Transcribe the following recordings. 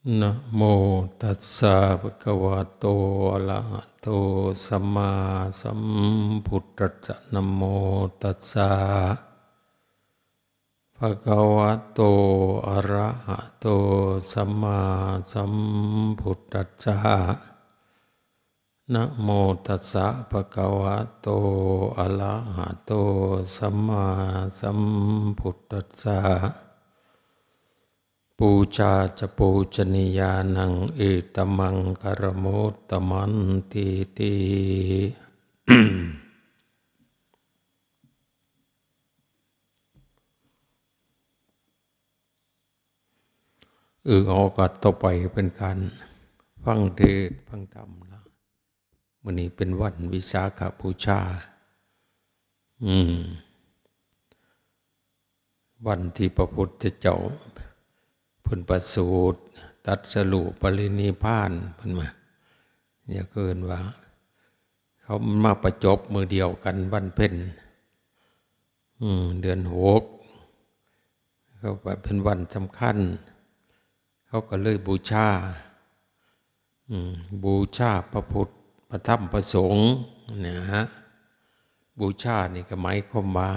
นะโมตัสสะภะคะวะโตอะระหะโตสัมมาสัมพุทธัสสะนะโมตัสสะภะคะวะโตอะระหะโตสัมมาสัมพุทธัสสะนะโมตัสสะภะคะวะโตอะระหะโตสัมมาสัมพุทธัสสะปูชาจะปูชนียานังเอตมังคารมุตตมันติติโอกาสต่อไปเป็นการฟังเทศน์ฟังธรรมนะวันนี้เป็นวันวิสาขบูชาวันที่พระพุทธเจ้าเพิ่นประสูติตรัสรู้ปรินิพพานเพิ่นมาเนี่ยเกินว่าเขามาประจบมือเดียวกันวันเพ็ญเดือนหกเขาเป็นวันสำคัญเขาก็เลยบูชาบูชาพระพุทธพระธรรมพระสงฆ์เนี่ยฮะบูชานี่ก็หมายความว่า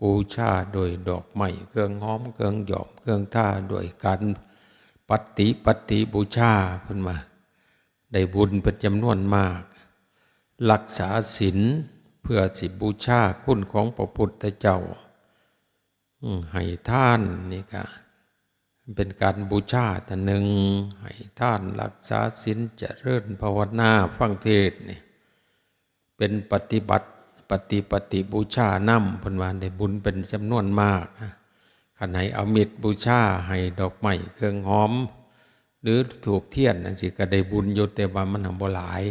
บูชาโดยดอกไม้เครื่องหอมเครื่องหยอมเครื่องท่าโดยการปฏิบูชาเพิ่นมาได้บุญเป็นจำนวนมากรักษาศีลเพื่อสิบูชาคุณของพระพุทธเจ้าให้ทานนี่ก็เป็นการบูชาแต่หนึ่งให้ทานรักษาศีลเจริญภาวนาฟังเทศน์นี่เป็นปฏิบูชานำเพิ่นว่าได้บุญเป็นจำนวนมากคันให้เอามิตรบูชาให้ดอกไม้เครื่องหอมหรือถูกเทียนนั่นสิก็ได้บุญอยู่แต่ว่ามันบ่หลาย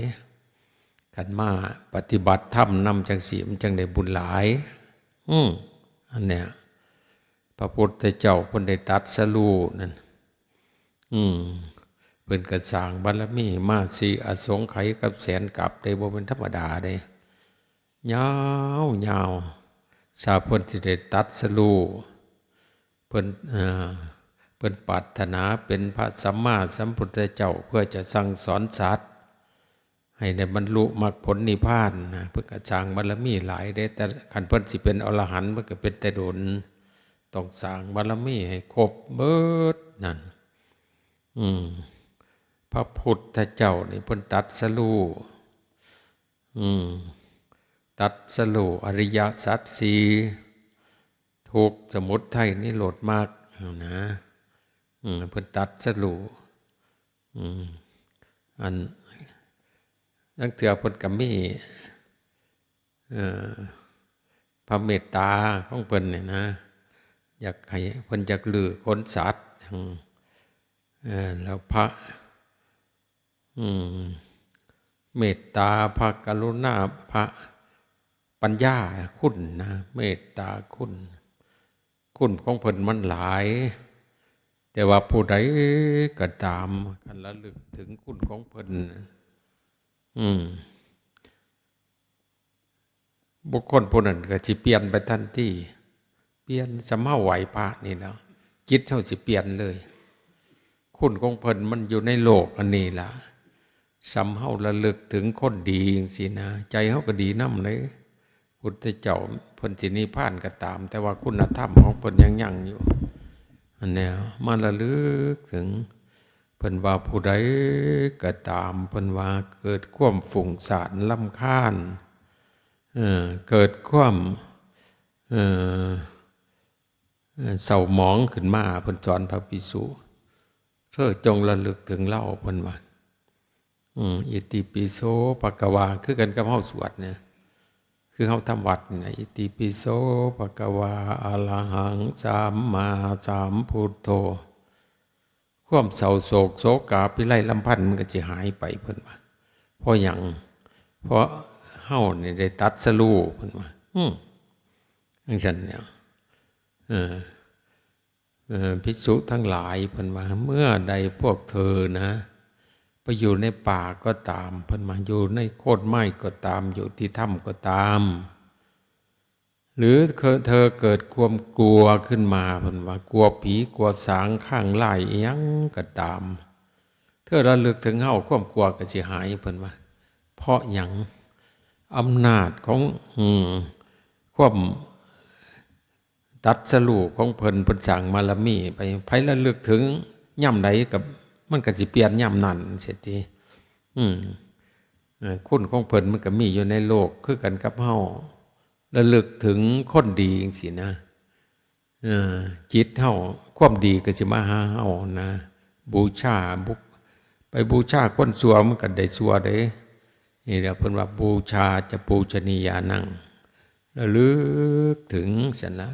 คันมาปฏิบัติธรรมนำจังสิมันจังได้บุญหลายอันเนี้ยพระพุทธเจ้าเพิ่นได้ตรัสรู้นั่นเพิ่นก็สร้างบารมีมาสิอสงไขยกับแสนกับได้บ่เป็นธรรมดาเด้ยาวสาเพิ่นสิได้ตรัสรู้เพิ่นปรารถนาเป็นพระสัมมาสัมพุทธเจ้าเพื่อจะสั่งสอนสัตว์ให้ได้บรรลุมรรคผลนิพพานนะเพิ่นก็สร้างบารมีหลายเด้แต่คันเพิ่นสิเป็นอรหันต์เพิ่นก็เป็นแต่โดนต้องสร้างบารมีให้ครบเบิดนั่นพระพุทธเจ้านี่เพิ่นตรัสรู้ตรัสรู้อริยสัจสี่ทุกข์สมุทัยนิโรธมรรคนะเพิ่นตรัสรู้อันนักเถื่อเพิ่นก็มีพระเมตตาของเพิ่นเนี่ยนะอยากให้เพิ่นอยากลื้อค้นสัตว์แล้วพระเมตตาพระกรุณาพระปัญญาคุณนะเมตตาคุณของเพิ่นมันหลายแต่ว่าผู้ใดก็ตามคันระลึกถึงคุณของเพิ่นบุคคลผู้นั้นก็สิเปลี่ยนไปทันทีเปลี่ยนสำเฮาไหวพระนี่แล้วจิตเฮาสิเปลี่ยนเลยคุณของเพิ่นมันอยู่ในโลกอันนี้ล่ะสำเฮาระลึกถึงคนดีจังซี่นะใจเฮาก็ดีนำเลยพุทธเจ้าเพิ่นสินิพพานก็ตามแต่ว่าคุณธรรมของเพิ่นยังอยู่อันเนี้ยมาระลึกถึงเพิ่นว่าผู้ใดก็ตามเพิ่นว่าเกิดความฟุ้งซ่านรำคาญเกิดความเศร้าหมองขึ้นมาเพิ่นสอนพระภิกษุเธอจงระลึกถึงเราเพิ่นว่าอิติปิโสภะคะวาคือกันกับเฮาสวดเนี่ยคือเฮาทำวัดเนี่ยอิติปิโสภะคะวาอะระหังสัมมาสัมพุทโธความเศร้าโศกโศกาภิไลลำพันธ์มันก็สิหายไปเพิ่นว่าเพราะหยังเพราะเฮานี่ได้ตรัสรู้เพิ่นว่าจังซั่นเนี่ยภิกษุทั้งหลายเพิ่นว่าเมื่อใดพวกเธอนะไปอยู่ในป่าก็ตามเพิ่นมาอยู่ในโคตรไม้ก็ตามอยู่ที่ถ้ำก็ตามหรือเธอเกิดความกลัวขึ้นมาเพิ่นว่ากลัวผีกลัวสางข้างไล่อิหยังก็ตาม เธอระลึกถึงเฮาความกลัวก็สิหายเพิ่นว่าเพราะหยังอำนาจของความตัดสรุปของเพิ่นสร้างบารมีไปไประลึกถึงย่ำใดกับมันก็สิเปลี่ยนย่ำนั้นเสียทีคุณของเพิ่นมันก็มีอยู่ในโลกคือกันกับเฮาระลึกถึงคนดีจังซี่นะจิตเฮาความดีก็สิมาหาเฮานะบูชาไปบูชาคนชั่วมันก็ได้ชั่วเด้นี่เดี๋ยวเพิ่นว่าบูชาจะปูชนียานังระลึกถึงสันนะ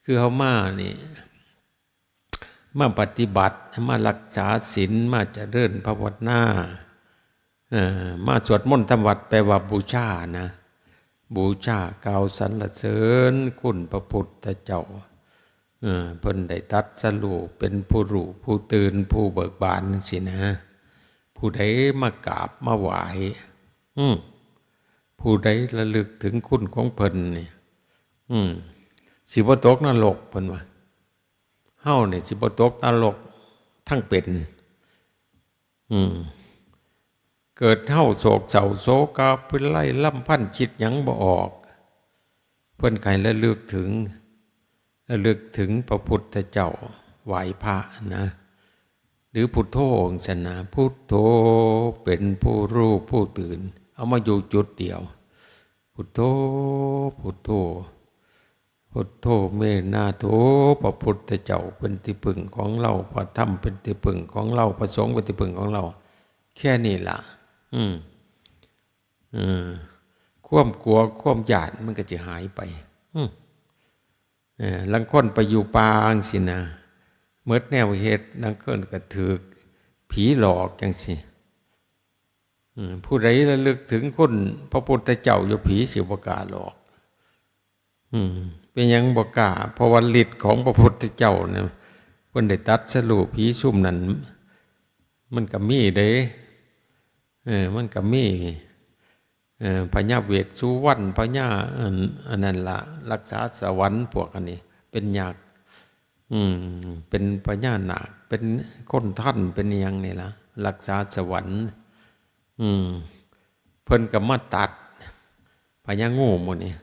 คือเฮามานี่มาปฏิบัติมารักษาศีลมาเจริญภาวนามาสวดมนต์ทำวัดแปลว่าบูชานะบูชากล่าวสรรเสริญคุณพระพุทธเจ้าเพิ่นได้ตรัสรู้เป็นผู้รู้ผู้ตื่นผู้เบิกบานสินะผู้ใดมากราบมาไหว้ผู้ใดระลึกถึงคุณของเพิ่นนี่สิบ่ตกนรกเพิ่นว่าเฮาเนี่ยสิบ่ตกนรกทั้งเป็นเกิดเฮาโศกเศร้าโศกาเพิ่นไล่ล่ำพันคิดหยังบ่ออกเพิ่นใครระลึกถึงพระพุทธเจ้าไหว้พระนะหรือพุทโธศาสนาพุทโธเป็นผู้รู้ผู้ตื่นเอามาอยู่จุดเดียวพุทโธพุทโธพุทโธเมนาโธพระพุทธเจ้าเป็นที่พึ่งของเราพระธรรมเป็นที่พึ่งของเราพระสงฆ์เป็นที่พึ่งของเราแค่นี้ล่ะความกลัวความหยาดมันก็จะหายไปลังคนไปอยู่ป่าจังสินะเมื่อแนวเหตุลังคนก็ถือผีหลอกจังสิผู้ใดระลึกถึงคนพระพุทธเจ้าอยู่ผีสิบ่กล้าหลอกเป็นยังบ่กล้าเพราะว่าฤทธิ์ของพระพุทธเจ้าเนี่ยเพิ่นได้ตัดสรุปผีซุ่มนั้นมันก็มีเด้มันก็มีพญาเวทสุวรรณพญาอันนั้นล่ะรักษาสวรรค์พวกอันนี้เป็นยากเป็นพญานาคเป็นคนท่านเป็นอย่างนี่ล่ะรักษาสวรรค์เพิ่นก็มาตัดพญางูหมดนี่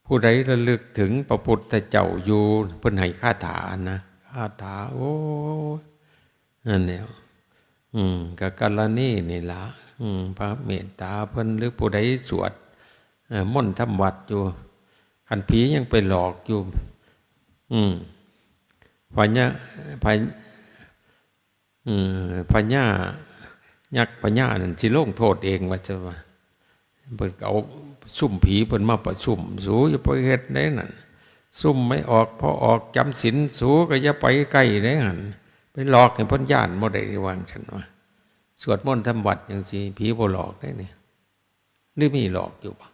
ผู้ใดระลึกถึงพระพุทธเจ้าอยู่เพิ่นให้คาถานะคาถาโอ้นั่นแหละก็กาลนี่นี่ล่ะพระเมตตาเพิ่นหรือผู้ใดสวดมนต์ทำวัดอยู่คันผียังไปหลอกอยู่พญายักษ์พญานั่นสิลงโทษเองว่าจะว่าเพิ่นเอาซุ่มผีเพิ่นมาประชุมสูอย่าไปเฮ็ดได้นั่นซุ่มไม่ออกพอออกจำศีลสูก็อย่าไปใกล้ได้หั่นไปหลอกให้เพิ่นย่านบ่ได้วางฉันว่าสวดมนต์ทำวัดจังซี่ผีบ่หลอกได้นี่หรือมีหลอกอยู่บ่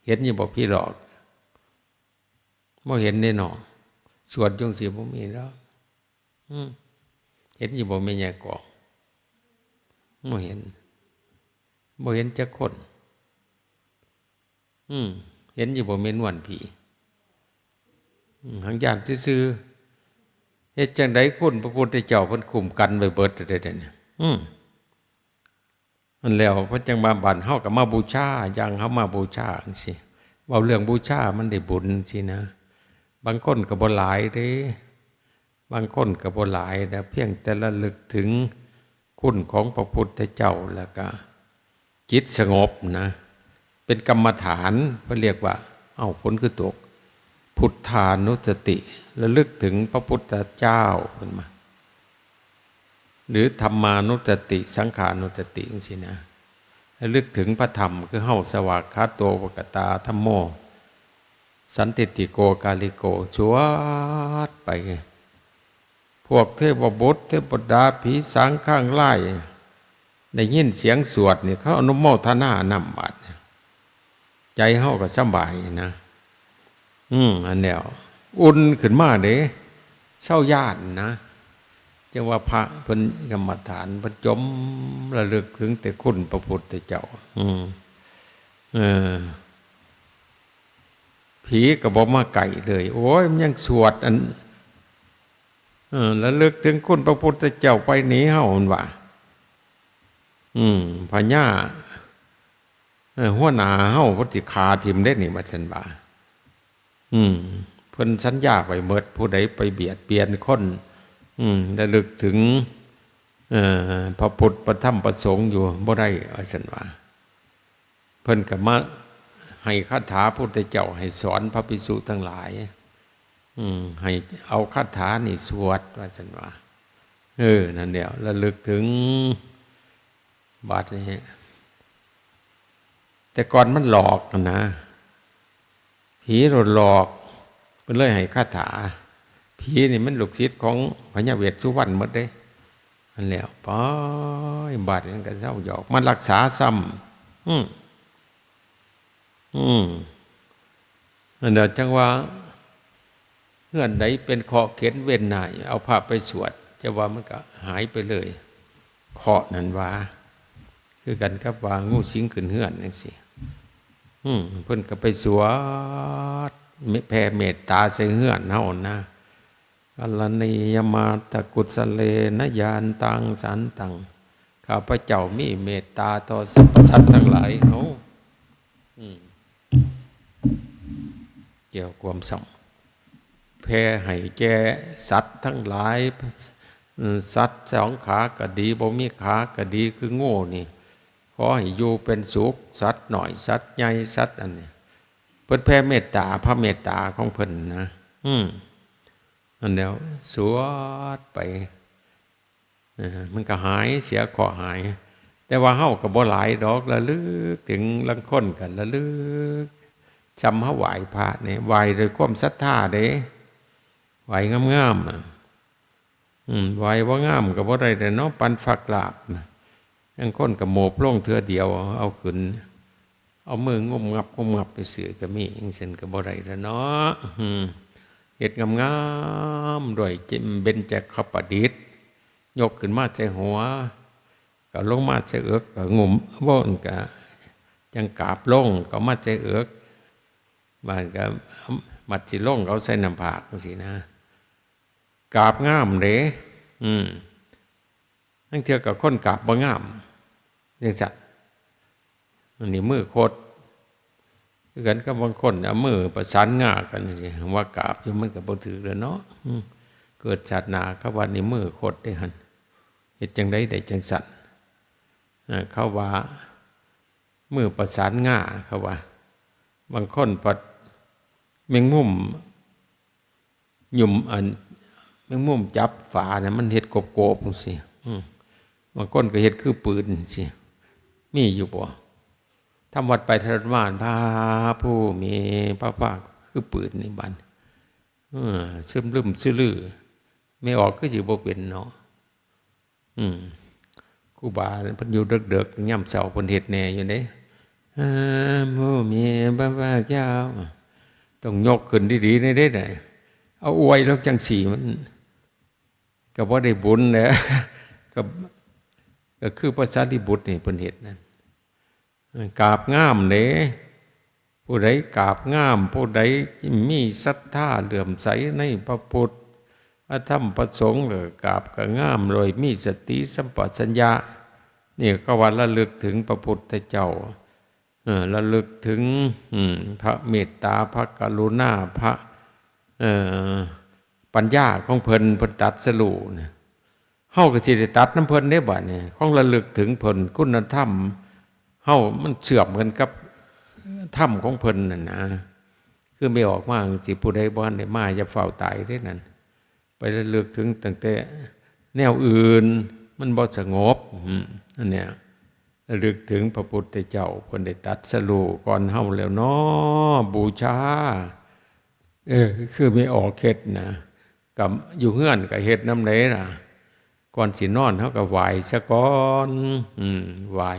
เห็นอยู่บ่ผีหลอกบ่เห็นแน่นอนสวดจังซี่บ่มีแล้วเห็นอยู่บ่แม่ยายกอกบ่เห็นจักคนเห็นอยู่บ่แม่นวลผีหังญาติซื่อเฮ็ดจังได๋คุณพระพุทธเจ้าเพิ่นคุมกันไว้เบิดได้เนี่ยมันแล้วเพิ่นจังมาบ้านเฮาก็มาบูชาอย่างเฮามาบูชาจังซี่เว้าเรื่องบูชามันได้บุญสินะบางคนก็บ่หลายเด้บางคนก็บ่หลายแต่เพียงแต่ระลึกถึงคุณของพระพุทธเจ้าแล้วก็จิตสงบนะเป็นกรรมฐานเพิ่นเรียกว่าผลคือตกพุทธานุสติระลึกถึงพระพุทธเจ้าเพิ่นมาหรือธรรมานุสติสังขานุสติจังซี่นะระลึกถึงพระธรรมคือเฮาสวากขาโตปกตาธัมโมสันติติโกกาลิโกสวดไปพวกเทพบุตรเทพดาผีสางข้างไล่ได้ยินเสียงสวดเนี่ยเขาอนุโมทนานำบาดใจเฮาก็สบายนะอันเดียวอุ่นขึ้นมาเด้เศร้าญาตินะจังว่าพระเพิ่นกรรมฐานเพิ่นจมระลึกถึงแต่คุณพระพุทธเจ้าผีก็บ่มาไก่เลยโอ้ยมันยังสวดอัน แล้วลึกถึงคุณพระพุทธเจ้าไปหนีเฮามันว่าพญาหัวหน้าเฮาพุทธิคาทิมได้นี่บัดซั่นว่าเพิ่นสัญญาไว้หมดผู้ใดไปเบียดเบียนคนระลึกถึงพระพุทธพระธรรมพระสงฆ์อยู่บ่ได้ว่าซั่นว่าเพิ่นก็มาให้คาถาพุทธเจ้าให้สอนพระภิกษุทั้งหลายให้เอาคาถานี่สวดว่าซั่นว่านั่นเดียวระลึกถึงบาดนี้แต่ก่อนมันหลอกนะผีหลอกมันเลยให้คาถาผีนี่มันลูกศิษย์ของพญาเวทสุวรรณหมดเด้นั่นแหละป้อยบาดนั้นก็เศร้าหยอกมันรักษาซ้ำนั่นเดี๋ยวจังว่าเงื่อนไหนเป็นเคาะเข็นเว้นหน่ายเอาพระไปสวดจะว่ามันก็หายไปเลยเคาะนั่นว่าคือกันกับว่างูสิงขึ้นเฮือนจังซี่เพิ่นก็ไปสวดแผ่เมตตาใส่เฮือนเฮานะกัลนียมาตะกุศเลนะยานตังสันตังข้าพเจ้ามีเมตตาต่อสรรพสัตว์ทั้งหลายเฮาเกี่ยวความส่องแผ่ให้แก่สัตว์ทั้งหลายสัตว์สองขาก็ดีบ่มีขาก็ดีคือโง่นี่ขอให้อยู่เป็นสุขสัตว์หน่อยสัตว์ใหญ่สัตว์อันนี้เพิ่นแผ่เมตตาพระเมตตาของเพิ่นนะนั่นแล้วสวดไปมันก็หายเสียเคราะห์หายแต่ว่าเฮาก็บ่หลายดอกระลึกถึงลังคนกันระลึกจำเฮาไหว้พระนี่ไหว้ด้วยความศรัทธาเด้ไหว้งามๆไหว้บ่งามก็บ่ได้แต่เนาะปันฝักลาบจังคนก็โมบลงเทื่อเดียวเอาขึ้นเอามืองุมงับไปเสือก็มีจังซั่นก็บ่ได้แล้วเนาะเฮ็ดงามๆด้วยจิมเบญจขัปปดิษฐ์ยกขึ้นมาใส่หัวก็ลงมาใส่เอือกก็งุมบ่นก็จังกราบลงก็มาใส่เอือกบ้านก็มัดสิลงเขาใส่น้ำผากจังซี่นะกราบงามเด้ทั้งเทื่อก็คนกราบบ่งามจังซั่นอันนี้มือโคตรคือกันกับบางคนเอามือประสานงากันสิว่ากราบอยู่มันก็บ่ถือแล้วเนาะเกิดชาติหน้าเขาว่านี่มือโคตรได้หั่นเฮ็ดจังได๋ได้จังซั่นเขาว่ามือประสานงาเขาว่าบางคนปัดแมงมุมหยุ่มอันแมงมุมจับฝาเนี่ยมันเฮ็ดโกบๆจังซี่บางคนก็เฮ็ดคือปืนสิมีอยู่บ่ทำวัดไปทรมานพระผู้มีพระภาคคือปืนนี่บัดซึมลืมซื่อลือไม่ออกคือสิบ่เป็นเนาะครูบาเพิ่นอยู่เด็กๆย่ำเช้าเพิ่นเฮ็ดแหน่อยู่เด้ผู้มีพระภาคเจ้าต้องยกขึ้นดีๆในเด้น่ะเอาอวยแล้วจังสี่มันก็บ่ได้บุญแหละก็คือพระสารีบุตรนี่เพิ่นเฮ็ดนั่นกราบงามเด้ผู้ใดกราบงามผู้ใดมีศรัทธาเลื่อมใสในพระพุทธพระธรรมพระสงฆ์กราบก็งามเลยมีสติสัมปชัญญะนี่ก็ว่าระลึกถึงพระพุทธเจ้าระลึกถึงพระเมตตาพระกรุณาพระปัญญาของเพิ่นตัดสรู้นะเฮาก็สิได้ตัดน้ำเพิ่นได้บัดนี้ของระลึกถึงเพิ่นคุณธรรมเฮามันเชื่อมกันกับธรรมของเพิ่นนั่นนะคือไม่ออกมาสิผู้ใดบ่ทันได้มาอย่าเฝ้าตายเด้นั่นไประลึกถึงตั้งแต่แนวอื่นมันบ่สงบนั่นเนี่ยระลึกถึงพระพุทธเจ้าเพิ่นได้ตัดสรู้ก่อนเฮาแล้วเนาะบูชาคือไม่ออกเฮ็ดนะกับอยู่เฮือนก็เฮ็ดนำไหนล่ะก่อนสินอนเฮาก็ไหว้ซะก่อนไหว้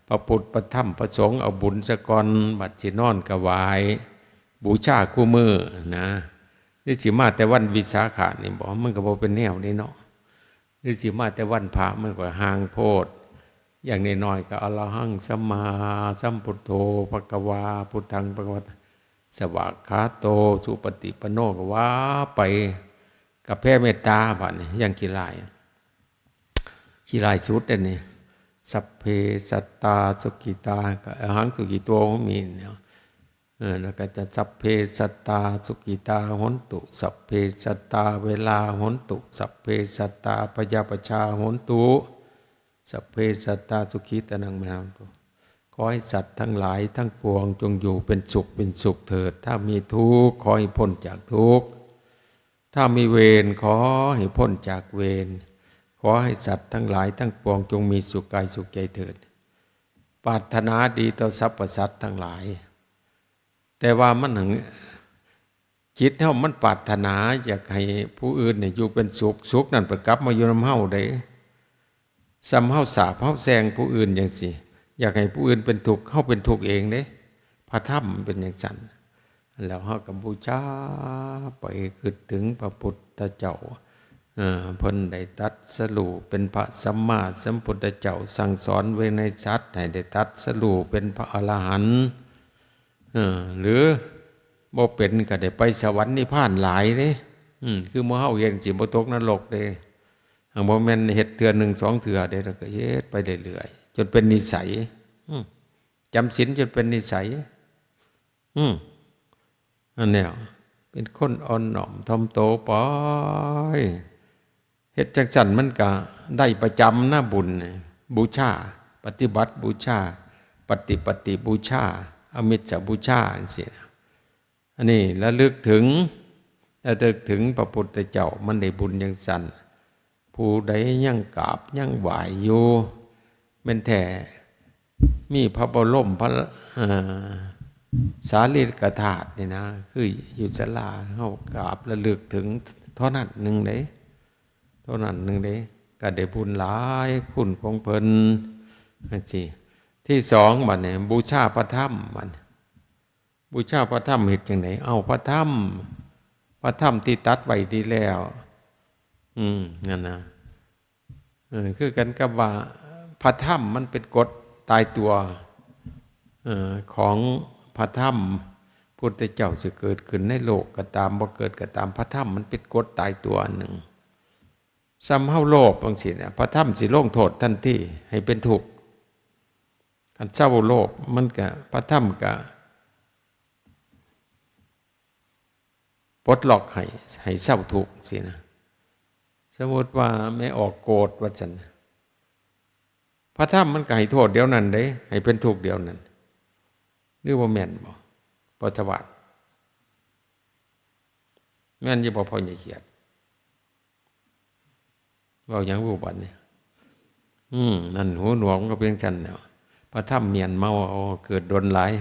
พระพุทธพระธรรมพระสงฆ์เอาบุญซะก่อนบัดสินอนก็ไหว้บูชาคู่มือนะนี่สิมาแต่วันวิสาขะนี่บ่มันก็บ่เป็นแนวนี้เนาะนี่สิมาแต่วันพระมันก็ห่างโพดอย่างน้อยๆก็อรหังสัมมาสัมพุทโธภควาพุทธังภควตสวากขาโตสุปฏิปันโนก็ว่าไป กับแผ่เมตตาบัดนี้อย่างขี้ลายสุดอันนี้สัพเพสัตตาสุขิตาอหังสุขิโตมีเนี่ยแล้วก็จะสัพเพสัตตาสุขิตาโหนตุสัพเพสัตตาเวลาโหนตุสัพเพสัตตาปยาปชาโหนตุสัพเพสัตตาสุขิตานังมะนังตุขอให้สัตว์ทั้งหลายทั้งปวงจงอยู่เป็นสุขเถิดถ้ามีทุกข์ขอให้พ้นจากทุกข์ถ้ามีเวรขอให้พ้นจากเวรขอให้สัตว์ทั้งหลายทั้งปวงจงมีสุขกายสุขใจเถิดปรารถนาดีต่อสรรพสัตว์ทั้งหลายแต่ว่ามันจิตเฮามันปรารถนาอยากให้ผู้อื่นเนี่ยอยู่เป็นสุขนั่นประกลับมาอยู่นำเฮาได้ซ้ำเฮาสาปเฮาแซงผู้อื่นจังซี่อยากให้ผู้อื่นเป็นทุกข์เฮาเป็นทุกข์เองเด้พระธรรมเป็นอย่างนั้นแล้วเฮาก็บูชาไปคิดถึงพระพุทธเจ้าเพิ่นได้ตรัสรู้เป็นพระสัมมาสัมพุทธเจ้าสั่งสอนไว้ในชัดให้ได้ตรัสรู้เป็นพระอรหันต์หรือบ่เป็นก็ได้ไปสวรรค์นิพพานหลายเด้คือมื้อเฮาเฮ็ดสิบ่ตกนรกเด้หากบ่แม่นเฮ็ดเทื่อหนึ่งสองเทื่อเด้แล้วก็เฮ็ดไปเรื่อยๆจนเป็นนิสัยจำศีลจนเป็นนิสัยอันเนี้ยเป็นคนอ่อนน้อมถ่อมโตไปเฮ็ดจังซั่นมันก็ได้ประจำนะบุญบูชาปฏิบัติบูชาปฏิบูชาอมิจฉบูชาจังซี่นะอันนี้ระลึกถึงพระพุทธเจ้ามันได้บุญจังซั่นผู้ใดยังกราบยังไหว้อยู่แม่นแท้มีพระบรมพระสารีริกธาตุนี่นะคืออยู่ศาลาเฮากราบระลึกถึงเท่านั้นหนึ่งเด้ก็ได้บุญหลายคุณของเพิ่นจังซี่ที่สองบัดนี้บูชาพระธรรมมันบูชาพระธรรมเฮ็ดจังได๋เอาพระธรรมที่ตัดไว้ดีแล้วนั่นนะคือกันกับว่าพระธรรมมันเป็นกฎตายตัวของพระธรรมพุทธเจ้าสิเกิดขึ้นในโลกก็ตามบ่เกิดก็ตามพระธรรมมันเป็นกฎตายตัวอันหนึ่งซ้ำเฮาโลภจังซี่เนี่ยพระธรรมสิลงโทษทันทีให้เป็นทุกข์คันเจ้าโลภมันก็พระธรรมก็ปลดล็อกให้เศร้าทุกข์สินะสมมติว่าไม่ออกโกรธว่าซั่นพระธรรมมันก็ให้โทษเดี๋ยวนั้นเด้ให้เป็นทุกข์เดี๋ยวนั้นหรือว่าแม่นบ่ปฏิบัติแม่นอยู่บ่พอใหญ่เขียดเว้าหยังบ่บัดนี่นั่นหูหนวกมันก็เป็นจังซั่นแหละพระธรรมเมียนเมาเอาเกิดโดนหลาย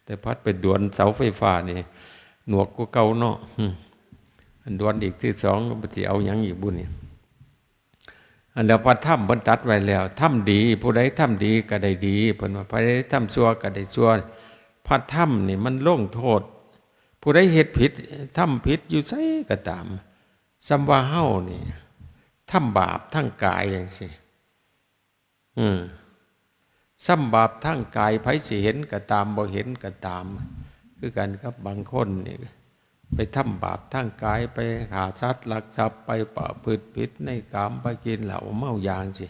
แต่พัดไปดวนเสาไฟฟ้านี่หนวกกว่าเก่าเนาะอันดวนอีกที่สองก็สิเอาหยังอีกบุญนี่อันแล้วพระธรรมเพิ่นตัดไว้แล้วทำดีผู้ใดทำดีก็ได้ดีเพิ่นว่าผู้ใดทำชั่วก็ได้ชั่วพระธรรมนี่มันลงโทษผู้ใดเฮ็ดผิดทำผิดอยู่ไสก็ตามสัมว่าเฮานี่ทำบาปทั้งกายจังซี่ซ้ำบาปทั้งกายไผสิเห็นก็ตามบ่เห็นก็ตามคือกันครับ บางคนนี่ไปทำบาปทั้งกายไปฆ่าสัตว์ลักทรัพย์ไปประพฤติผิดในกามไปกินเหล้าเมายางสิ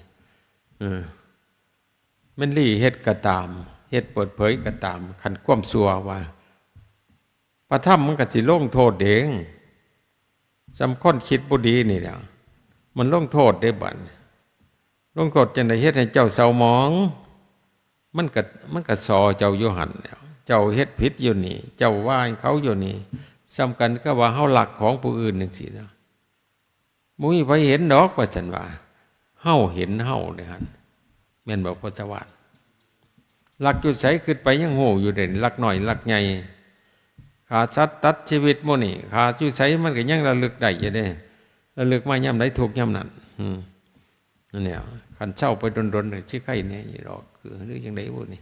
มันลี่เฮ็ดก็ตามเฮ็ดเปิดเผยก็ตามคันความชั่วว่าพระธรรมมันก็สิลงโทษเองสำคนคิดบ่ดีนี่แหละมันลงโทษได้บัดลงโทษจังได๋เฮ็ดให้เจ้าเศร้าหมองมันก็สอเจ้าอยู่หั่นแล้วเจ้าเฮ็ดผิดอยู่นี่เจ้าว่าเขาอยู่นี่สำคัญก็ว่าเฮาหลักของผู้อื่นจังซี่นะบ่มีไผเห็นดอกว่าซั่นว่าเฮาเห็นเฮาเด้หั่นแม่นบ่พระสวัสดิ์หลักอยู่ไสขึ้นไปยังโหอยู่เด่นหลักน้อยหลักใหญ่ฆ่าสัตว์ตัดชีวิตหมู่นี่ฆ่าอยู่ไสมันก็ยังระลึกได้อยู่เด้ระลึกมายามใดทุกข์ยามนั้นนั่นแหละคันเช้าไปดนๆสิไข่แน่อยู่ดอกคือหรือจังได๋บ่นี่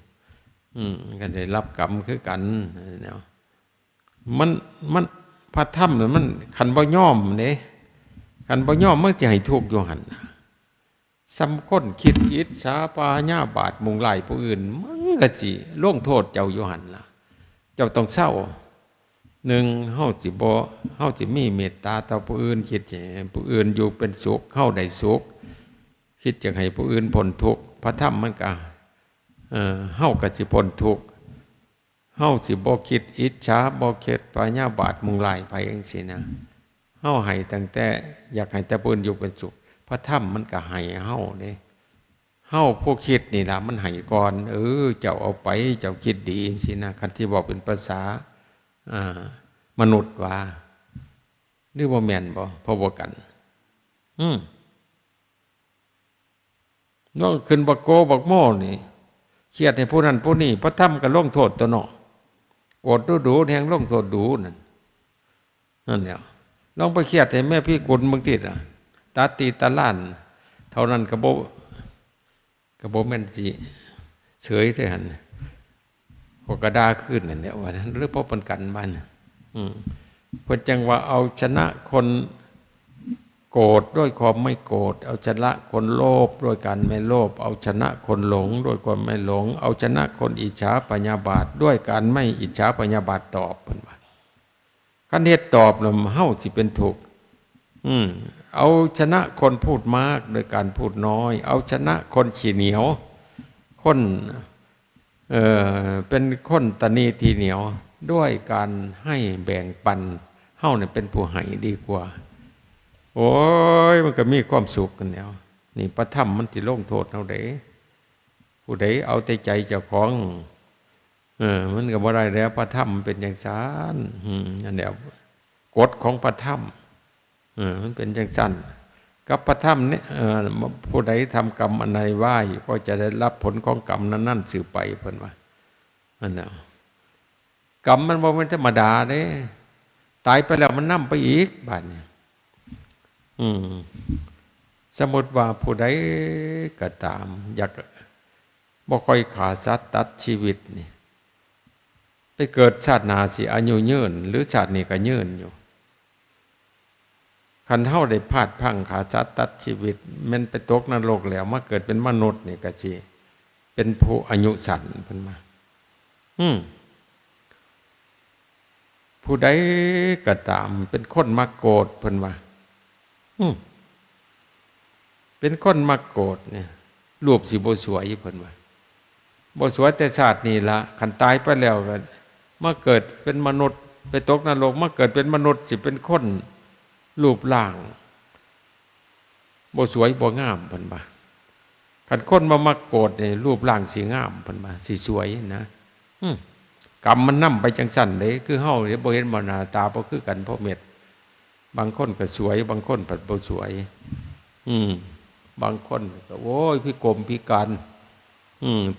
กันได้รับกรรมคือกันแนวมันพระธรรมมันคันบ่ยอมเด้คันบ่ยอมมันจะให้ทุกข์อยู่หั่นสำคนคิดอิจฉาปาญาบาทมุงไล่ผู้อื่นมันก็สิลงโทษเจ้าอยู่หั่นล่ะเจ้าต้องเศร้า หนึ่งเฮาสิบ่เฮาสิมีเมตตาต่อผู้อื่นคิดให้ผู้อื่นอยู่เป็นสุขเฮาได้สุขคิดจะให้ผู้อื่นพ้นทุกข์พระธรรมมันก็เฮาก็สิพ้นทุกข์เฮาสิบ่คิดอิจฉาบ่คิดพยาบาทมุงลายไผจังซี่นะเฮาให้ตั้งแต่อยากให้แต่ผู้อื่นอยู่เป็นสุขพระธรรมมันก็ให้เฮาเด้เฮาผู้คิดนี่ล่ะมันให้ก่อนเจ้าเอาไปเจ้าคิดดีจังซี่นะคันที่บอกเป็นภาษามนุษย์ว่าหรือบ่แม่นบ่พอบ่กันน้องขึ้นบักโกบักโม่นี่เครียดให้ผู้นั้นผู้นี้พระธรรมก็ลงโทษตัวเนาะโกรธดูแทงลงโทษดูนั่นแหละลองไปเครียดให้แม่พี่กุลมึงติดตาตีตาล้านเท่านั้นก็บ่แม่นสิเฉยเท่านั้นพวกกระดาขึ้นนั่นแหละว่าหรือเพราะเป็นกันบ้านเพิ่นจังว่าเอาชนะคนโกรธด้วยความไม่โกรธเอาชนะคนโลภด้วยการไม่โลภเอาชนะคนหลงด้วยความไม่หลงเอาชนะคนอิจฉาพยาบาทด้วยการไม่อิจฉาพยาบาทตอบเพิ่นว่าคันเฮ็ดตอบแล้วเฮาสิเป็นทุกข์เอาชนะคนพูดมากโดยการพูดน้อยเอาชนะคนขี้เหนียวคนเป็นคนตนีทีเหนียวด้วยการให้แบ่งปันเฮาเนี่ยเป็นผู้ให้ดีกว่าโอ้ยมันก็มีความสุขกันแล้วนี่พระธรรมมันสิลงโทษเฮาได้ผู้ใดเอาแต่ใจเจ้าของมันก็บ่ได้แล้วพระธรรมเป็นอย่างนั้นนั่นแหละกฎของพระธรรมมันเป็นจังซั่นกับพระธรรมเนี่ยผู้ใดทำกรรมอันใดไว้ก็จะได้รับผลของกรรมนั้นๆสืบไปเพิ่นว่านั่นน่ะกรรมมันบ่แม่นธรรมดาเด้ตายไปแล้วมันนำไปอีกบัดนี้สมมุติว่าผู้ใดก็ตามอยากบ่ค่อยฆ่าสัตว์ตัดชีวิตนี่ไปเกิดชาติหน้าสิอายุยืนหรือชาตินี้ก็ยืนอยู่คันเฮาได้พลาดพลั้งฆ่าสัตว์ตัดชีวิตแม่นไปตกนรกแล้วมาเกิดเป็นมนุษย์นี่ก็สิเป็นผู้อายุสั้นเพิ่นมาผู้ใดก็ตามเป็นคนมักโกรธเพิ่นว่าเป็นคนมักโกรธเนี่ยรูปสิบ่สวยเพิ่นว่าบ่สวยแต่ชาตินี้ละคันตายไปแล้วก็มาเกิดเป็นมนุษย์ไปตกนรกมาเกิดเป็นมนุษย์สิเป็นคนรูปร่างบ่สวยบ่งามเพิ่นว่าคันคนมามักโกรธนี่รูปร่างสิงามเพิ่นว่าสิสวยนะกรรมมันนำไปจังซั่นเด้คือเฮาบ่เห็นบ่หน้าตาบ่คือกันเพราะเม็ดบางคนก็สวยบางคนก็บ่สวยบางคนก็โอ้ยพิกลพิการ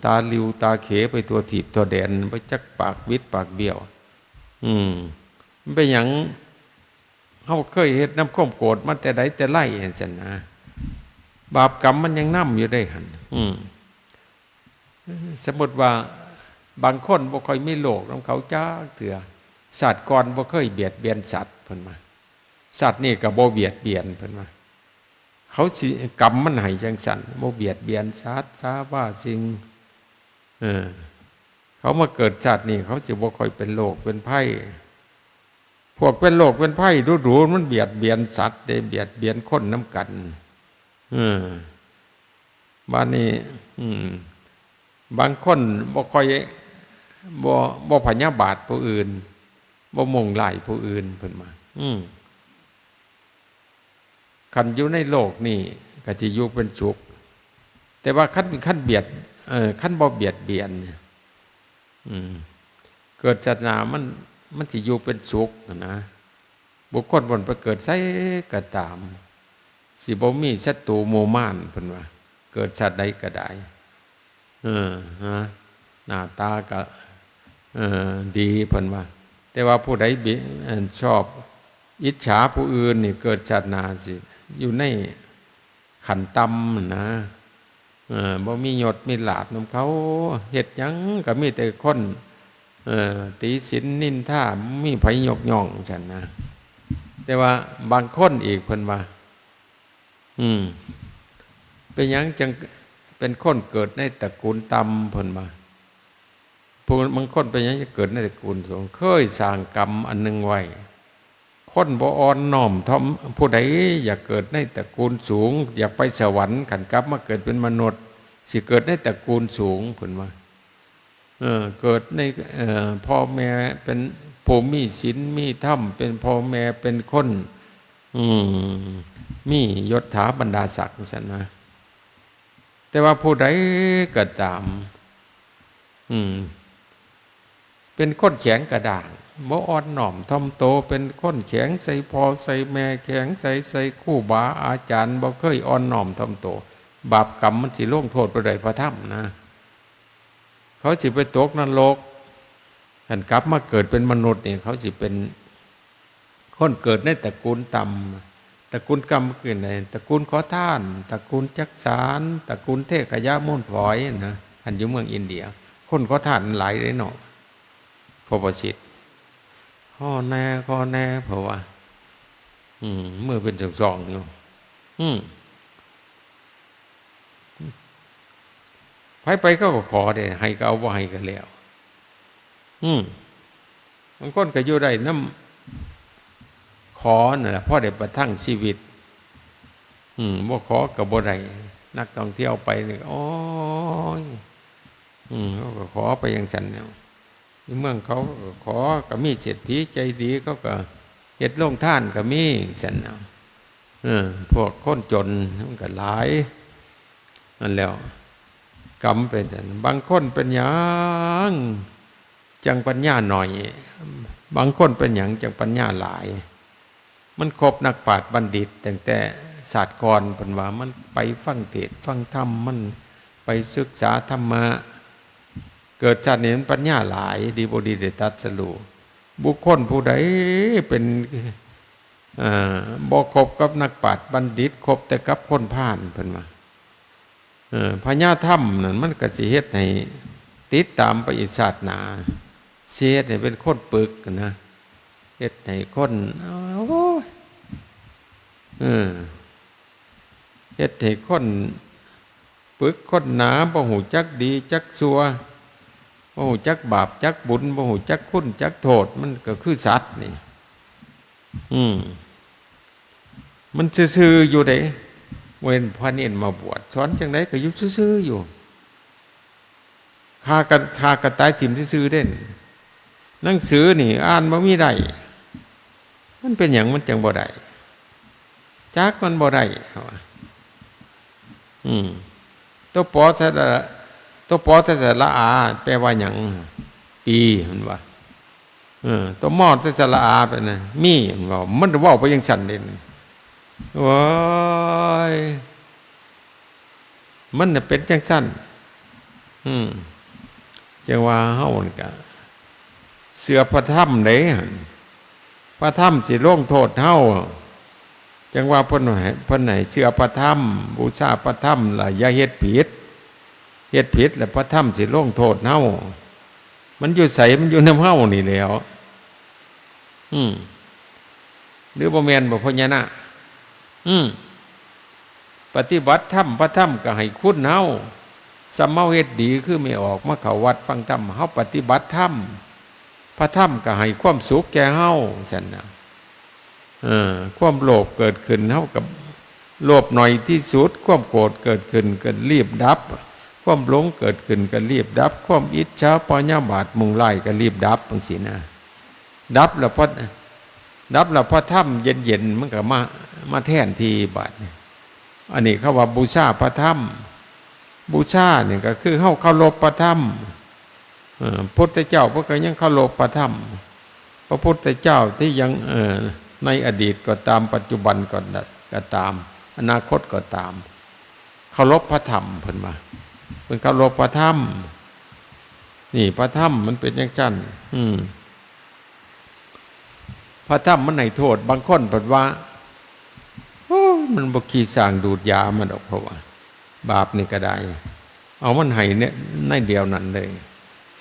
ตาลิวตาเขไปตัวถีบตัวแดนไปจักปากวิดปากเบี้ยวมันเป็นหยังเฮาเคยเฮ็ดน้ำข้มโกรธมาแต่ใดแต่ไรจังซั่นนะบาปกรรมมันยังนำอยู่ได้หั่นสมมุติว่าบางคนบ่ค่อยมีโลกนำเขาจักเถื่อสัตว์ก่อนบ่เคยเบียดเบียนสัตว์เพิ่นว่าสัตว์นี่ก็บ่เบียดเบียนเพิ่นว่าเขาสิกรรมมันให้จังซั่นบ่เบียดเบียนสัตว์ซาว่าสิ่งเขามาเกิดชาตินี้เขาสิบ่ค่อยเป็นโรคเป็นภัยพวกเป็นโรคเป็นภัยดูๆมันเบียดเบียนสัตว์ได้เบียดเบียนคนนำกันบัดนี้บางคนบ่ค่อยบ่พยาบาทผู้อื่นบ่มุ่งร้ายผู้อื่นเพิ่นมาคันอยู่ในโลกนี่ก็สิอยู่เป็นสุขแต่ว่าคันเบียดคันบ่เบียดเบียนเกิดศาสนามันสิอยู่เป็นสุขนะบุคคลบนไปเกิดไสก็ตามสิบ่มีศัตรูหมู่ม่านเพิ่นว่าเกิดชาติใดก็ได้หน้าตาก็ดีเพิ่นว่าแต่ว่าผู้ใดชอบอิจฉาผู้อื่นนี่เกิดชาติหน้าสิอยู่ในขันต่ำนะบ่มียศมีลาภนำเขาเฮ็ดหยังก็มีแต่คนติฉินนินทามีไผยกย่องจังนะแต่ว่าบางคนอีกเพิ่นว่าเป็นหยังจังเป็นคนเกิดในตระกูลต่ำเพิ่นว่าผ ผู้บางคนเป็นอย่างจะเกิดในตระกูลสูงเคยสร้างกรรมอันหนึ่งไว้คนบ่อ่อนน้อมถ่อมผู้ใดอยากเกิดในตระกูลสูงอยากไปสวรรค์ขันกลับมาเกิดเป็นมนุษย์สิเกิดในตระกูลสูงผลว่าเกิดในพ่อแม่เป็นผู้มีศีลมีธรรมเป็นพ่อแม่เป็นคนมียศถาบรรดาศักดิ์สันนะแต่ว่าผู้ใดก็ตามเป็นคนแข็งกระด้างบ่อ่อนน้อมถ่อมโตเป็นคนแข็งใส่พ่อใส่แม่แข็งใส่ครูบาอาจารย์บ่เคยอ่อนน้อมถ่อมโตบาปกรรมมันสิลงโทษไปได้พระธรรมนะเขาสิไปตกนรกท่านกลับมาเกิดเป็นมนุษย์นี่เขาสิเป็นคนเกิดในตระกูลต่ำตระกูลกรรมคือไหนตระกูลขอทานตระกูลจักสารตระกูลเทขยะมุ่นฝอยนะท่านอยู่เมืองอินเดียคนขอทานหลายเลยเนาะพอประสิทธิ์ข้อแน่เพราะว่าเมื่อเป็นสองอยู่ไปก็ขอได้ให้ก็เอาว่าให้กันแล้วบางคนก็อยู่ได้น้ำขอน่ะพ่อได้ประทังชีวิตบ่ขอกับบ่ได้นักท่องเที่ยวไปนี่โอ้ยเขาก็ขอไปอย่างฉันเนี่ยเมืองเขาขอก็มีเศรษฐีใจดีเขาก็เฮ็ดโรงทานก็มีฉันเอาพวกคนจนมันก็หลายนั่นแล้วกรรมเป็นฉันบางคนเป็นหยังจังปัญญาหน่อยบางคนเป็นหยังจังปัญญาหลายมันครบนักปราชญ์บัณฑิตแต่ศาสตร์กรเป็นว่ามันไปฟังเทศน์ฟังธรรมมันไปศึกษาธรรมะเกิดชาตินี้ปัญญาหลายดีบ่ดีได้ตรัสรู้บุคคลผู้ใดเป็นบ่คบกับนักปราชญ์บัณฑิตคบแต่กับคนพาลเพิ่นว่าพญาธรรมนั่นมันก็สิเฮ็ดให้ติดตามไปอีกชาติหน้าสิเฮ็ดให้เป็นคนปึกนะเฮ็ดให้คนเฮ็ดให้คนปึกคนหนาบ่ฮู้จักดีจักชั่วบ่ฮู้จักบาปจักบุญบ่ฮู้จักคุณจักโทษมันก็คือสัตว์นี่มันซื่อๆอยู่เด้เว้นพระเนรมาบวชสอนจังไดก็อยู่ซื่อๆอยู่หากระตายถิ่มซื่อๆเด่นหนังสือนี่อ่านบ่มีได้มันเป็นหยังมันจังบ่ได้จักมันบ่ได้ตัวปอสระอาแปลว่าหยังปีมันว่าตัวมอสระอาเป็นน่ะมีมันว่ามันเว้าไปจังซั่นเด่นโอ้ยมันน่ะเป็นจังซั่นจังว่าเฮานี่ก็เสือพระธรรมเด้พระธรรมสิลงโทษเฮาจังว่าเพิ่นให้เชื่อพระธรรมบูชาพระธรรมล่ะอย่าเฮ็ดผิดแล้วพระธรรมสิลงโทษเฮามันอยู่ไสมันอยู่นำเฮานี่แหล้วหรือบ่แม่นบ่พญานาคปฏิบัติธรรมพระธรรมก็ให้คุณเฮาสำเมาเฮ็ดดีคือไม่ออกมาเข้าวัดฟังธรรมเฮาปฏิบัติธรรมพระธรรมก็ให้ความสุขแก่เฮาซั่นน่ะความโลภเกิดขึ้นเฮากับโลภหน่อยที่สุดความโกรธเกิดขึ้นก็รีบดับความหลงเกิดขึ้นก็รีบดับความอิจฉาพยาบาทมุ่งร้ายก็รีบดับจังซี่นะดับแล้วพระธรรมเย็นๆมันก็มาแทนที่บาดนี้อันนี้เขาว่าบูชาพระธรรมบูชาเนี่ยก็คือเฮาเคารพพระธรรมพุทธเจ้าพวกก็ยังเคารพพระธรรมพระพุทธเจ้าที่ยังในอดีตก็ตามปัจจุบันก็ตามอนาคตก็ตามเคารพพระธรรมเพิ่นว่าเพิ่นเคารพพระธรรมนี่พระธรรมมันเป็นจังซั่นพระธรรมมันให้โทษบางคนเพิ่นว่ามันบ่ขี้สร้างดูดยามันดอกเพราะว่าบาปนี่ก็ได้เอามันให้เนี่ยในเดียวนั้นเลย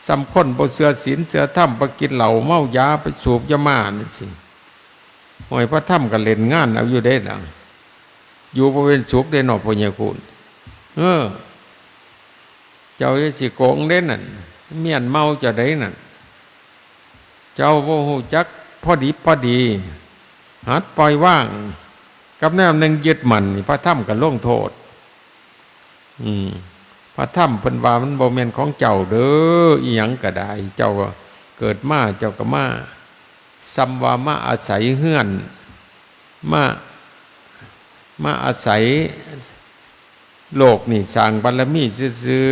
สำคนบ่เชื่อศีลเชื่อธรรมไปกินเหล้าเมายาไปสูบยาม่านั่นสิหอยพระธรรมก็เล่นงานเอาอยู่เด้น่ะอยู่บ่เป็นสุขได้เนาะพ่อใหญ่คุณเจ้าสิโกงเด้นั่น เมียนเมาจะได้นั่นเจ้าโมโหจักพอดีพอดีหัดปล่อยว่างกับแนวหนึ่งยึดมันพระธรรมก็ลงโทษพระธรรมเป็นว่ามันบ่แม่นของเจ้าเด้ออีหยังก็ได้เจ้าก็เกิดมาเจ้าก็มาซัมว่ามาอาศัยเฮือนมาอาศัยโลกนี่สร้างบารมีซื่อ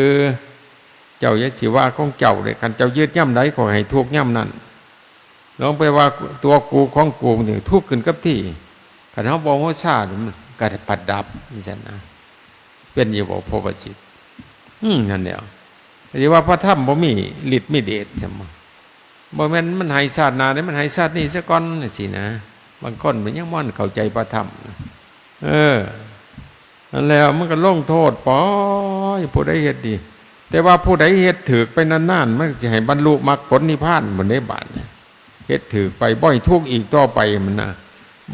ๆเจ้าอย่าสิว่าของเจ้าเลยคันเจ้ายึดย่ำใดก็ให้ทุกข์ย่ำนั้นลองไปว่าตัวกูของกูนี่ทุกข์ขึ้นกับที่คันเฮาบ่ฮู้ซามันก็ปัดดับนี่ซั่นนะเป็นอยู่บ่พบจิตนั่นแหละสิว่าพระธรรมบ่มีฤทธิ์มีเดชจังบ่แม่นมันให้ชาติหน้าได้มันให้ชาตินี้ซะก่อนสินะบางคนมันยังบ่เข้าใจพระธรรมนั่นแล้วมันก็ลงโทษปล่อยผู้ใดเฮ็ดดีแต่ว่าผู้ใดเฮ็ดถูกไปนานๆมันจะให้บรรลุมรรคผลนิพพานบ่ได้บาดเนี่ยเฮ็ดถูกไปบ่ให้ทุกข์อีกต่อไปมันนะ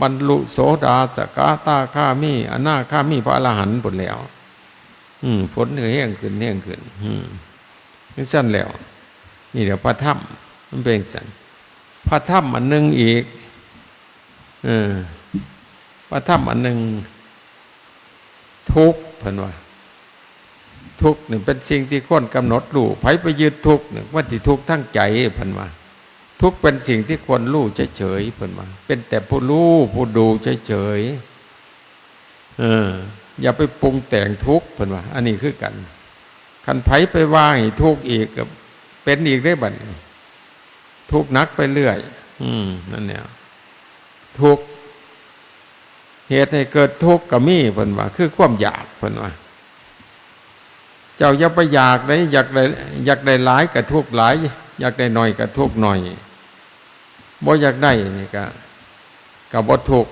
บรรลุโสดาสกทาคามีอนาคามีพระอรหันต์หมดแล้วผลแห้งขึ้นนี่สั้นแล้วนี่เดี๋ยวพระธรรมมันเป็นสั้นพระธรรมอันหนึ่งอีกพระธรรมอันหนึ่งทุกข์เพิ่นว่าทุกข์นี่เป็นสิ่งที่คนกำหนดรู้ไผไปยึดทุกข์เนี่ยว่าที่ทุกข์ทั้งใจเพิ่นว่าทุกข์เป็นสิ่งที่ควรรู้เฉยๆเพิ่นว่าเป็นแต่ผู้รู้ผู้ดูเฉยๆอย่าไปปรุงแต่งทุกข์เพิ่นว่าอันนี้คือกันคันไผไปว่าให้ทุกข์อีกก็เป็นอีกได้บัดนี้ทุกข์หนักไปเรื่อยนั่นเนี่ยทุกข์เหตุให้เกิดทุกข์ก็มีเพิ่นว่าคือความอยากเพิ่นว่าเจ้าอย่าไปอยากได้อยากได้หลายก็ทุกข์หลายอยากได้น้อยก็ทุกข์น้อยบ่อยากได้นี่ก็บ่ทุกข์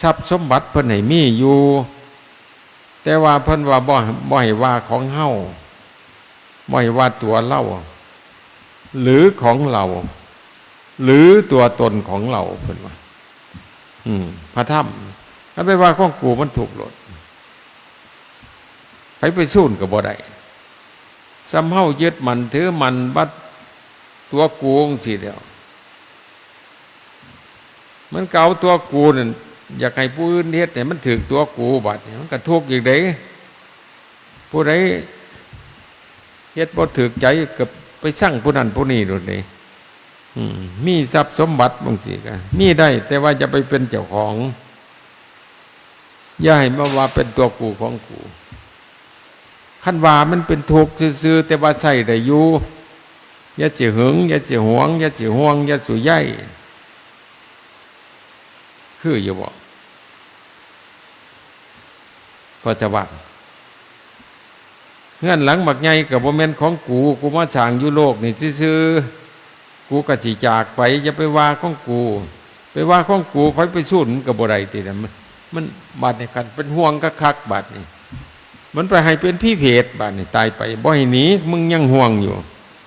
ทรัพย์สมบัติเพิ่นให้มีอยู่แต่ว่าเพิ่นว่าบ่ให้ว่าของเฮาบ่ให้ว่าตัวเราหรือของเราหรือตัวตนของเราเพิ่นว่าพระธรรมถ้าไปว่าของกูมันถูกหลดไปสู้ก็บ่ได้ซ้ำเฮายึดมันถือมันบัดตัวกูจังซี่เดียวมันเก่าตัวกูนั่นอยากให้ผู้อื่นเฮ็ดให้มันถึกตัวกูบัดมันก็ทุกข์อีกเด้ผู้ใดเฮ็ดบ่ถึกใจก็ไปสั่งผู้นั้นผู้นี้โดดนี่มีทรัพย์สมบัติบางสิ่งก็มีได้แต่ว่าจะไปเป็นเจ้าของอย่าให้มาว่าเป็นตัวกูของกูคันว่ามันเป็นทุกข์ซื่อๆแต่ว่าใส่ได้อยู่อย่าสิหึงอย่าสิหวงอย่าสิห่วงอย่าสุใยคืออยู่บ่ก็จะว่าเงื่อนหลังบักใหญ่ก็บ่แม่นของกูมาสร้างอยู่โลกนี่ซื่อๆกูก็สิจากไปอย่าไปว่าของกูไปว่าของกูไปสู้มันก็บ่ได้ติมันบาดนี่กันเป็นห่วงคักๆบาดนี่มันไปให้เป็นพี่เพศบาดนี่ตายไปบ่ให้หนีมึงยังห่วงอยู่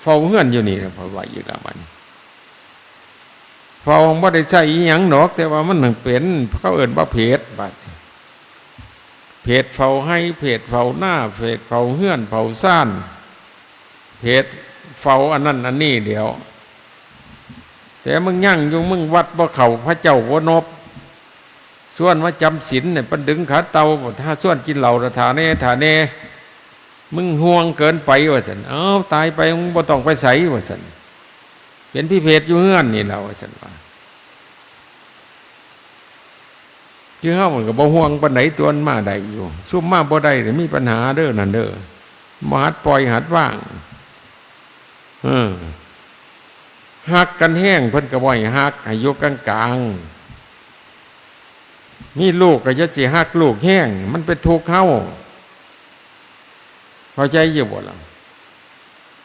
เฝ้าเฮือนอยู่นี่นะเพราะว่าอยู่ละบัดเฝ้าบ่ได้ใช้อีหยังหนอกแต่ว่ามันเป็นเขาเอิ้นว่าเพศบาดเพศเฝ้าให้เพศเฝ้าหน้าเพศเฝ้าเฮือนเฝ้าซ่านเพศเฝ้าอันนั้นอันนี้เดี๋ยวแต่มึงยั่งอยู่มึงวัดบ่เข้าพระเจ้าบ่นบส่วนว่าจำศีลเนี่ยปันดึงขาเตาถ้าส่วนกินเหล้าถาเน่มึงห่วงเกินไปว่าซั่นตายไปมึงบ่ต้องไปไสว่าซั่นเป็นพี่เพศอยู่เฮือนนี่แล้วว่าซั่นว่าคือเฮามันก็บ่ห่วงปานไหนตัวมันมาได้อยู่ซุ่มมาบ่ได้นี่มีปัญหาเด้อนั่นเด้อบ่หัดปล่อยหัดว่างฮักกันแห้งเพิ่นก็บ่ให้ฮักให้อยู่กลางๆมีลูกก็จะสิฮักลูกแห้งมันเป็นทุกข์เฮาเข้าใจอยู่บ่ล่ะ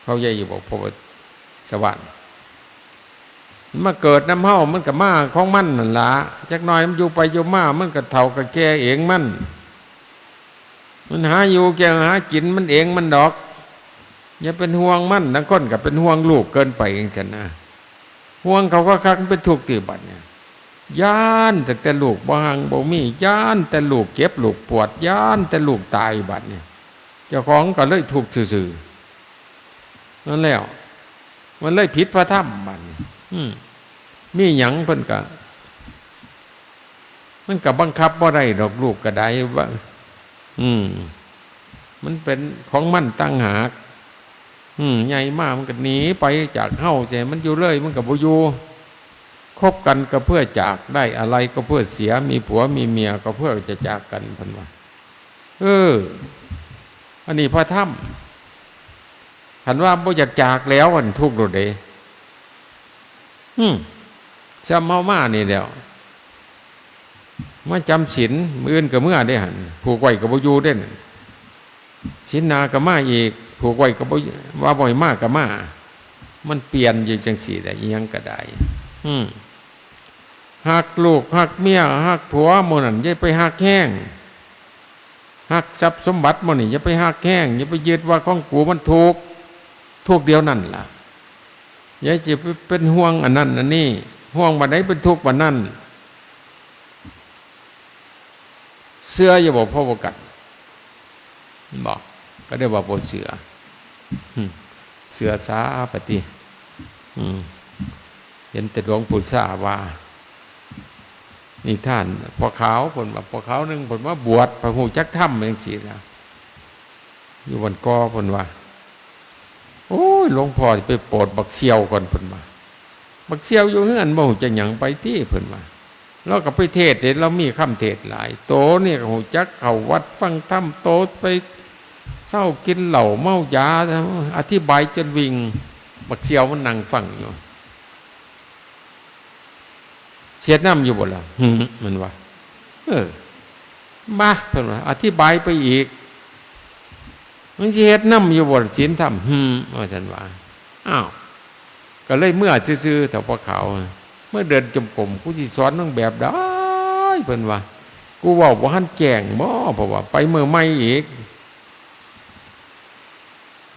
เข้าใจอยู่บ่เพราะว่าสวรรค์มาเกิดน้ำเฮามันก็มาของมันนั่นล่ะจักหน่อยมันอยู่ไปอยู่มามันก็เฒ่าก็แก่เองมันหาอยู่แก่หากินมันเองมันดอกอย่าเป็นห่วงมันบางคนก็เป็นห่วงลูกเกินไปเองซั่นนะห่วงเขาก็คักเป็นทุกข์ติบัดเนี่ยย่านแต่ลูกบ่หังบ่มีย่านแต่ลูกเจ็บลูกปวดย่านแต่ลูกตายบัดเนี่ยเจ้าของก็เลยทุกข์ซื่อๆ นั่นแล้วมันเลยผิดพระธรรมบัดนี้มีหยังเพิ่นก็มันก็บังคับบ่ได้ดอกลูกก็ได้ว่ามันเป็นของมันตั้งหากใหญ่มากมันก็หนีไปจากเฮาใช่มันอยู่เลยมันก็บ่อยู่คบกันก็เพื่อจากได้อะไรก็เพื่อเสียมีผัวมีเมียก็เพื่อจะจากกันเพิ่นว่าอันนี้พระธรรมหันว่าบ่อยากจากแล้วอันทุกข์โดดเด้จำเฮามานี่แล้วมาจำศีลมื้ออื่นก็เมื่อได้หั่นผูกไว้ก็บ่อยู่เด้นศีลนาก็มาอีกผูกไว้ก็บ่ว่าบ่ให้มาก็มามันเปลี่ยนอยู่จังซี่ได้อีหยังก็ได้หักลูกหักเมียหักผัวหมู่นั่นอย่าไปหักแห้งหักทรัพย์สมบัติหมู่นี่อย่าไปหักแห้งอย่าไปยึดว่าของกูมันถูกเดียวนั่นล่ะอย่าจะเป็นห่วงอันนั้นอันนี้ห่วงบัดใดเป็นทุกข์บัดนั้นเสื้ออย่าบอกพ่อบ่กันบอกก็ได้ว่าบ่เสือสาปฏิเห็นแต่หลวงปู่ซ่าว่านี่ท่านพ่อขาวผลว่าพ่อขาวนึงผลว่าบวชพระหูจักถ้ำจังซี่นะอยู่วันกอผลว่าโอ้ยหลวงพ่อไปโปรดบักเซียวก่อนผลว่าบักเซียวอยู่เฮือนบ่ฮู้จักหยังไปที่ผลว่าเราก็ไปเทศน์เรามีคำเทศน์หลายโตเนี่ยก็ฮู้จักเข้าวัดฟังธรรมโตไปเศร้ากินเหล้าเมายาอธิบายจนวิ่งบักเซียวมันนั่งฟังอยู่เสียน้ำอยู่บ่ล่ะมันว่าบ้าเพิ่นว่าอธิบายไปอีกมันเสียน้ำอยู่บ่ศีลธรรมว่าฉันว่าอ้าวก็เลยเมื่อซื่อๆแต่พอเขาเมื่อเดินจมกรมกูสิสอนต้องแบบได้เพิ่นว่ากูเว้าบ่ทันแจ้งบ่เพราะว่าไปเมื่อใหม่อีก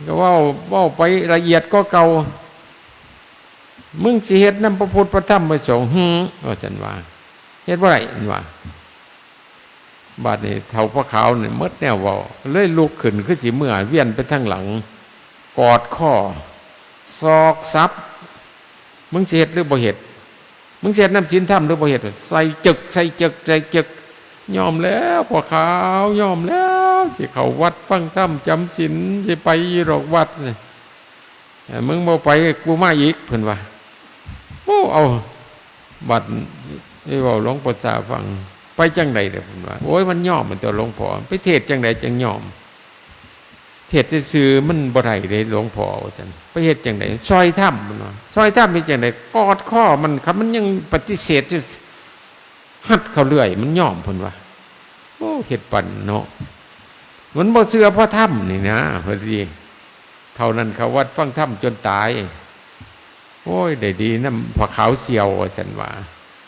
ก็เว้าไปละเอียดก็เก่ามึงสิเฮ็ดนำพระพุทธพระธรรมพระสงฆ์ว่าซั่นว่าเฮ็ดบ่ได้อันว่าบัดนี้เฒ่าพระขาวนี่หมดแนวเว้าเลยลุกขึ้นคือสิเมื่อเวียนไปทางหลังกอดข้อศอกซับมึงสิเฮ็ดหรือบ่เฮ็ดมึงสิเฮ็ดนำศีลธรรมหรือบ่เฮ็ดใส่จึกยอมแล้วพระขาวยอมแล้วสิเข้าวัดฟังธรรมจำศีลสิไปหรอกวัดมึงบ่ไปกูมาอีกเพิ่นว่าโอ้เอาบัดนี่เว้าหลวงปู่ซ่าฟังไปจังได๋เด้อเพิ่นว่าโอ้ยมันยอมมันตัวหลวงพ่อไปเทศจังได๋จังยอมเทศซื่อๆมันบ่ได้เด้หลวงพ่อว่าซั่นไปเฮ็ดจังได๋ซอยถ้ำมันว่าซอยถ้ำเป็นจังได๋กอดข้อมันครับมันยังปฏิเสธอยู่หัดเขาเรื่อยมันยอมเพิ่นว่าโอ้เฮ็ดปั่นเนาะมันบ่เชื่อพระธรรมนี่นะเพิ่นสิเท่านั้นเขาวัดฟังธรรมจนตายโอ้ยได้ดีนำพระขาวเสียวว่าซั่นว่า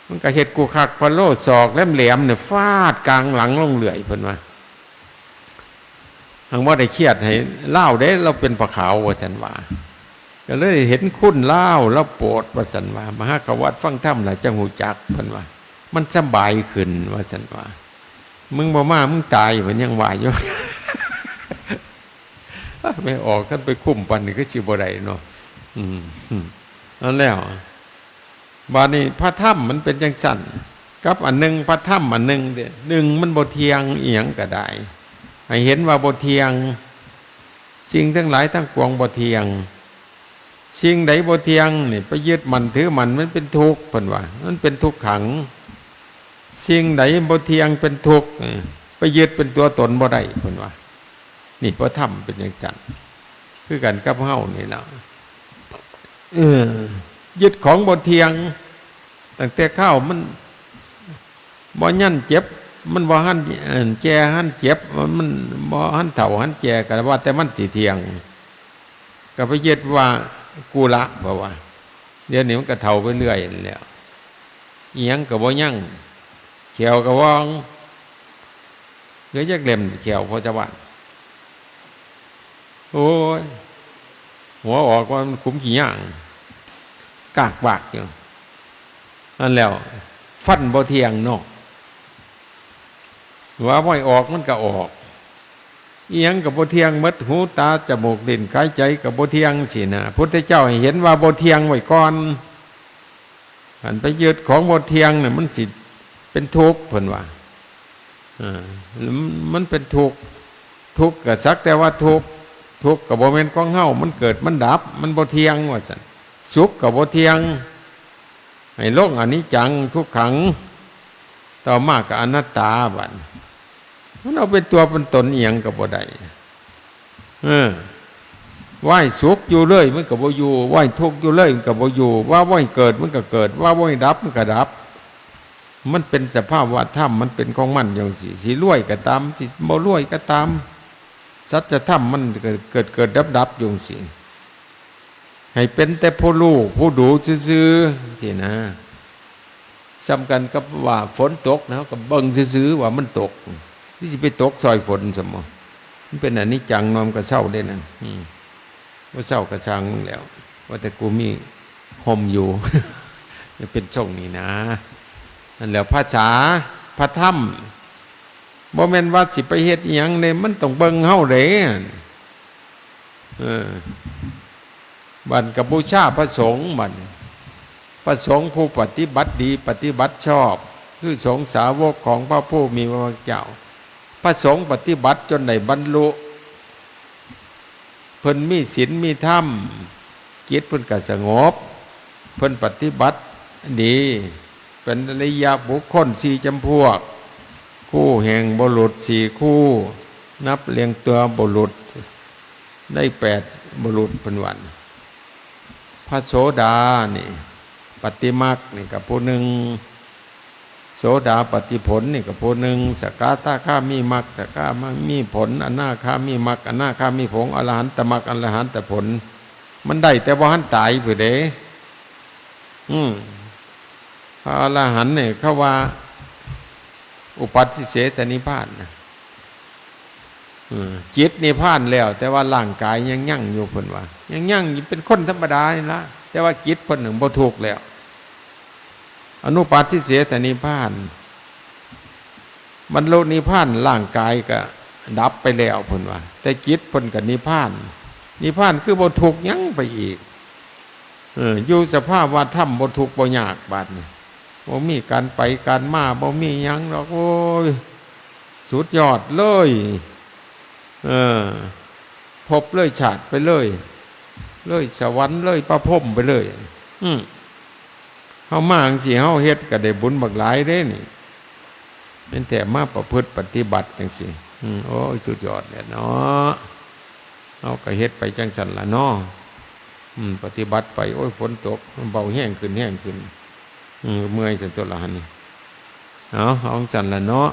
มันก็เฮ็ดกูคักพะโลศอกแหลมๆเนี่ยฟาดกลางหลังลงเลื่อยเพิ่นว่าหังว่าได้เครียดให้เล่าได้เราเป็นพระขาวว่าซั่นว่าก็เลยเห็นคุณเล่าแล้วโปรดว่าซั่นว่ามาหาวัดฟังธรรมน่ะจังฮู้จักเพิ่นว่ามันสบายขึ้นว่าซั่นว่ามึงบ่มามึงตายเพิ่นยังว่าอยู่ ไม่ออกกันไปคุ้มปันนี่ก็สิบ่ได้เนาะนั่นแล้วบาดนี้พระธรรมมันเป็นจังซั่นกับอันนึงพระธรรมอันนึงเด้หนึ่งมันบ่เที่ยงอีหยังก็ได้ให้เห็นว่าบ่เที่ยงสิ่งทั้งหลายทั้งปวงบ่เที่ยงสิ่งใดบ่เที่ยงนี่ไปยึดมันถือมันเป็นทุกข์เพิ่นว่ามันเป็นทุกขังสิ่งใดบ่เที่ยงเป็นทุกข์ไปยึดเป็นตัวตนบ่ได้เพิ่นว่านี่พระธรรมเป็นจังซั่นคือกันกับเฮานี่ล่ะยึดของบ่เที่ยงตั้งแต่ข้าวมันบ่ยั่นเจ็บมันบ่หันแจหันเจ็บมันบ่หันเฒ่าหันแจก็ว่าแต่มันสิเที่ยงก็ไปยึดว่ากูละเพราะว่าเดี๋ยวนี้มันก็เฒ่าไปเรื่อยนั่นแหละอีหยังก็บ่ยั่งแขวก็วองเหลือจักเล่มแขวพอจะว่าโอ้ยหัวออกว่ามันคุ้มขี้ย่างกากบากอยู่นั่นแล้วฟันบ่เที่ยงเนาะว่าบ่ออกมันก็ออก อีหยังกับบ่เที่ยงหมดหูตาจมูกลิ้นกายใจกับบ่เที่ยงสินะพุทธเจ้าให้เห็นว่าบ่เที่ยงไว้ก่อนหันไปยึดของบ่เที่ยงเนี่ยมันสิเป็นทุกข์เพิ่นว่ามันเป็นทุกข์ทุกข์ก็สักแต่ว่าทุกข์ทุกข์ก็บ่แม่นของเฮามันเกิดมันดับมันบ่เที่ยงว่าซั่นสุขก็บ่เที่ยงให้โลกอนิจจังทุกขังต่อมาก็อนัตตาบัดมันเอาเป็นตัวเป็นตนอีหยังก็บ่ได้ไหวสุขอยู่เลยมันก็บ่อยู่ไหวทุกข์อยู่เลยมันก็บ่อยู่ว่าไหวเกิดมันก็เกิดว่าไหวดับมันก็ดับมันเป็นสภาพว่าธรรมมันเป็นของมันอย่างสิรวยก็ตามสิบ่รวยก็ตามสัจธรรมมันเกิดดับอยู่สิให้เป็นแต่ผู้รู้ผู้ดูซื่อๆสินะสำคัญกับว่าฝนตกนะก็เบิ่งซื่อๆว่ามันตกที่สิไปตกซอยฝนสมอมันเป็นอนิจจังนอมก็เศร้าได้นั่นว่าเศร้าก็ช่างแล้วว่าแต่กูมีห่มอยู่ เป็นช่องนี้นะนั่นแหละภาษาพระธรรมบ่แม่นว่าสิไปเฮ็ดอีหยังเนี่ยมันต้องเบิ่งเฮาเด้บัดกับบูชาพระสงฆ์บัดพระสงฆ์ผู้ปฏิบัติดีปฏิบัติชอบคือสงฆ์สาวกของพระผู้มีพระภาคเจ้าพระสงฆ์ปฏิบัติจนได้บรรลุเพิ่นมีศีลมีธรรมจิตเพิ่นก็สงบเพิ่นปฏิบัติดีเป็นอริยบุคคล4จำพวกคู่แห่งบุรุษ4คู่นับเรียงตัวบุรุษได้8บุรุษเป็นวันพระโสดานี่ปฏิมรรคนี่กับผู้หนึ่งโสดาปฏิผลนี่กับผู้หนึ่งสกทาคามีมรรคสกทามีผลอนาคามีมรรคอนาคามีผลอรหันตมรรคอรหันตผลมันได้แต่ว่าหันตายเพื่อเด้พระอรหันต์เนี่ยเขาว่าอุปัติเสสนิพพานนะจิตนิพพานแล้วแต่ว่าร่างกายยังยั่งอยู่เพิ่นว่ายังยั่งอยู่เป็นคนธรรมดานี่ละแต่ว่าจิตเพิ่นหนึ่งบ่ถูกแล้วอนุปัติเสสนิพพานบรรลุนิพพานร่างกายก็ดับไปแล้วเพิ่นว่าแต่จิตเพิ่นก็นิพพานนิพพานคือบ่ถูกยั่งไปอีกอยู่สภาพว่าธรรมบ่ถูกบ่ยากบาดนี้บ่มีการไปการมาบ่มีหยังหรอกโอ้ยสุดยอดเลยพบเลยฉาดไปเลยสวรรค์เลยพระพรหมไปเลยเฮามาจังซี่เฮาเฮ็ดก็ได้บุญบักหลายเด้นี่เป็นแต่มาประพฤติปฏิบัติจังซี่โอ้ยสุดยอดแหละเนาะเฮาก็เฮ็ดไปจังซั่นล่ะเนาะปฏิบัติไปโอ้ยฝนตกเบาแห้งขึ้นเมื่อยจนตัวละหันนี่เอาจันละเนาะ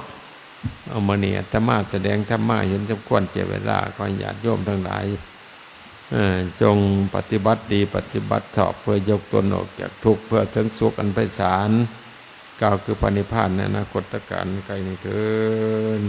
เอามาเนี่ยธรรมะแสดงธรรมะเห็นสมควรเจเวลาขอญาติโยมทั้งหลายจงปฏิบัติดีปฏิบัติชอบเพื่อยกตนออกจากทุกข์เพื่อถึงสุขอันไพศาลกล่าวคือพระนิพพานในอนาคตการไกลนี้เถิด